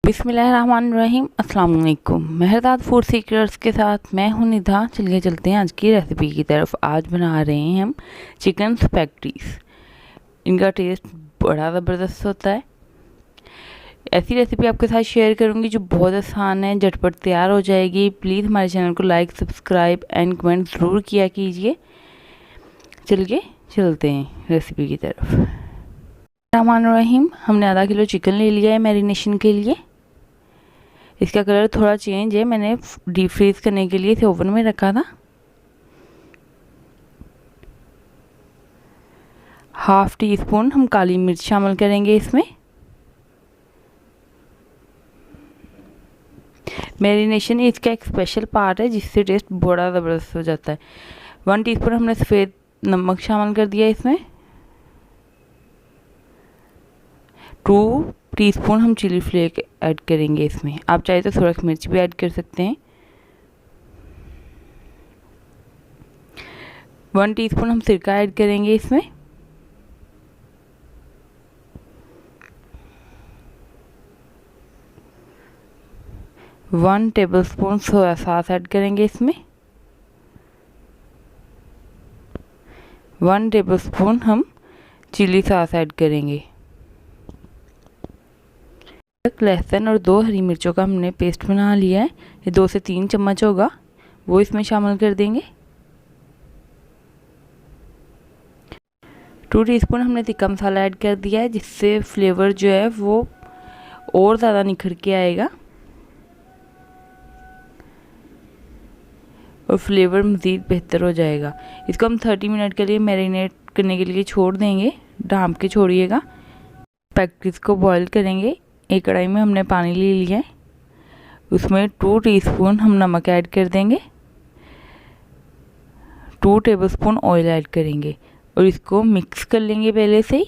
बिस्मिल्लाहिर्रहमानिर्रहीम। अस्सलाम वालेकुम। मेहरदाद फूड सीक्रेट्स के साथ मैं हूं निधा। चलिए चलते हैं आज की रेसिपी की तरफ। आज बना रहे हैं हम चिकन स्पैगेटीज। इनका टेस्ट बड़ा ज़बरदस्त होता है। ऐसी रेसिपी आपके साथ शेयर करूंगी जो बहुत आसान है, झटपट तैयार हो जाएगी। प्लीज़ हमारे चैनल को लाइक, सब्सक्राइब एंड कमेंट ज़रूर किया कीजिए। चलिए चलते हैं रेसिपी की तरफ। रहीम, हमने आधा किलो चिकन ले लिया है मैरिनेशन के लिए। इसका कलर थोड़ा चेंज है, मैंने डीप फ्रीज करने के लिए इसे ओवन में रखा था। हाफ टी स्पून हम काली मिर्च शामिल करेंगे इसमें। मैरिनेशन इसका एक स्पेशल पार्ट है जिससे टेस्ट बड़ा ज़बरदस्त हो जाता है। 1 टीस्पून हमने सफ़ेद नमक शामिल कर दिया इसमें। 2 टीस्पून हम चिली फ्लेक ऐड करेंगे इसमें। आप चाहे तो सुरख मिर्च भी ऐड कर सकते हैं। 1 टीस्पून हम सिरका ऐड करेंगे इसमें। One tablespoon soya sauce add करेंगे इसमें। 1 टेबलस्पून हम चिली सॉस ऐड करेंगे। लहसुन और 2 हरी मिर्चों का हमने पेस्ट बना लिया है। ये 2 से 3 चम्मच होगा, वो इसमें शामिल कर देंगे। 2 टीस्पून हमने तिक्का मसाला ऐड कर दिया है, जिससे फ्लेवर जो है वो और ज़्यादा निखर के आएगा और फ्लेवर मज़ीद बेहतर हो जाएगा। इसको हम 30 मिनट के लिए मैरिनेट करने के लिए छोड़ देंगे। ढाँप के छोड़िएगा। स्पैगेटीज को बॉईल करेंगे। एक कढ़ाई में हमने पानी ले लिया है, उसमें 2 टीस्पून हम नमक ऐड कर देंगे। 2 टेबलस्पून ऑयल ऐड करेंगे और इसको मिक्स कर लेंगे पहले से ही,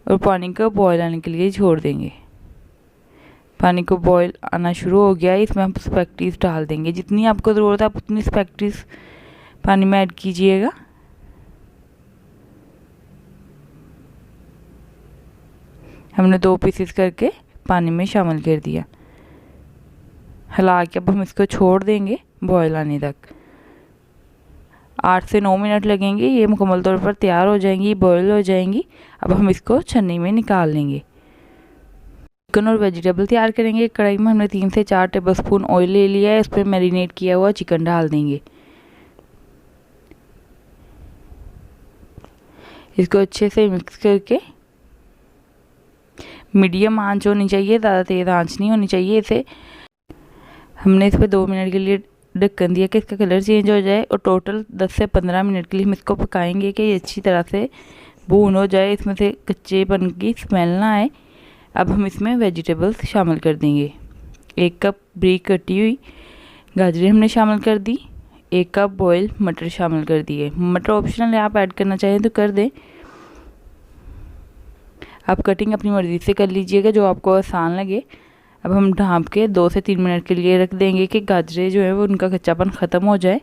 और पानी को बॉईल आने के लिए छोड़ देंगे। पानी को बॉईल आना शुरू हो गया है, इसमें हम स्पैगेटीज डाल देंगे। जितनी आपको ज़रूरत है आप उतनी स्पैगेटीज पानी में ऐड कीजिएगा। हमने 2 पीसेस करके पानी में शामिल कर दिया। हिला के अब हम इसको छोड़ देंगे बॉयल आने तक। 8 से 9 मिनट लगेंगे, ये मुकम्मल तौर पर तैयार हो जाएंगी, बॉयल हो जाएंगी। अब हम इसको छन्नी में निकाल लेंगे। चिकन और वेजिटेबल तैयार करेंगे। कढ़ाई में हमने 3 से 4 टेबलस्पून ऑयल ले लिया है, उस पर मैरिनेट किया हुआ चिकन डाल देंगे। इसको अच्छे से मिक्स करके मीडियम आंच होनी चाहिए, ज़्यादा तेज़ आंच नहीं होनी चाहिए। इसे हमने इस पर 2 मिनट के लिए ढक्कन दिया कि इसका कलर चेंज हो जाए, और टोटल 10 से 15 मिनट के लिए हम इसको पकाएंगे कि ये अच्छी तरह से भून हो जाए, इसमें से कच्चेपन की स्मेल ना आए। अब हम इसमें वेजिटेबल्स शामिल कर देंगे। 1 कप बारीक कटी हुई गाजरें हमने शामिल कर दी। 1 कप बॉयल मटर शामिल कर दिए। मटर ऑप्शनल है, आप ऐड करना चाहें तो कर दें। आप कटिंग अपनी मर्ज़ी से कर लीजिएगा, जो आपको आसान लगे। अब हम ढाँप के 2 से 3 मिनट के लिए रख देंगे कि गाजरें जो है वो उनका कच्चापन ख़त्म हो जाए।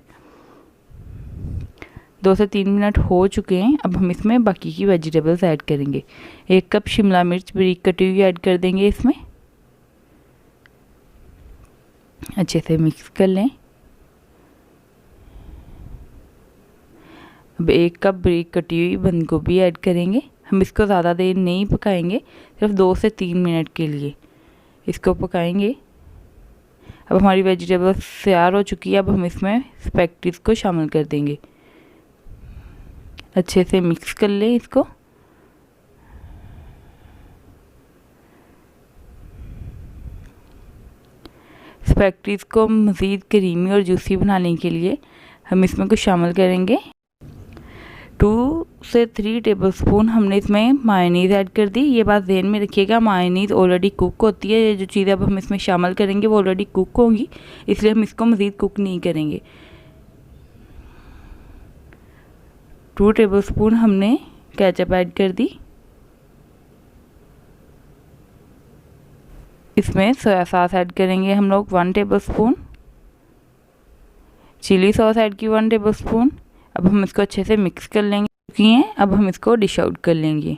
2 से 3 मिनट हो चुके हैं। अब हम इसमें बाकी की वेजिटेबल्स ऐड करेंगे। 1 कप शिमला मिर्च बारीक कटी हुई ऐड कर देंगे इसमें। अच्छे से मिक्स कर लें। अब 1 कप बारीक कटी हुई बंद गोभी ऐड करेंगे। हम इसको ज़्यादा देर नहीं पकाएंगे, सिर्फ 2 से 3 मिनट के लिए इसको पकाएंगे। अब हमारी वेजिटेबल्स तैयार हो चुकी है। अब हम इसमें स्पैगेटीज को शामिल कर देंगे। अच्छे से मिक्स कर लें इसको। स्पैगेटीज को मज़ीद क्रीमी और जूसी बनाने के लिए हम इसमें कुछ शामिल करेंगे। 2 से 3 टेबलस्पून हमने इसमें मायोनीज़ ऐड कर दी। ये बात ध्यान में रखिएगा, मायोनीज़ ऑलरेडी कुक होती है। ये जो चीज़ अब हम इसमें शामिल करेंगे वो ऑलरेडी कुक होगी, इसलिए हम इसको मज़ीद कुक नहीं करेंगे। 2 टेबलस्पून हमने केचप ऐड कर दी। इसमें सोया सॉस ऐड करेंगे हम लोग 1 टेबलस्पून। चिली सॉस ऐड की 1 टेबलस्पून। अब हम इसको अच्छे से मिक्स कर लेंगे। अब हम इसको डिश आउट कर लेंगे।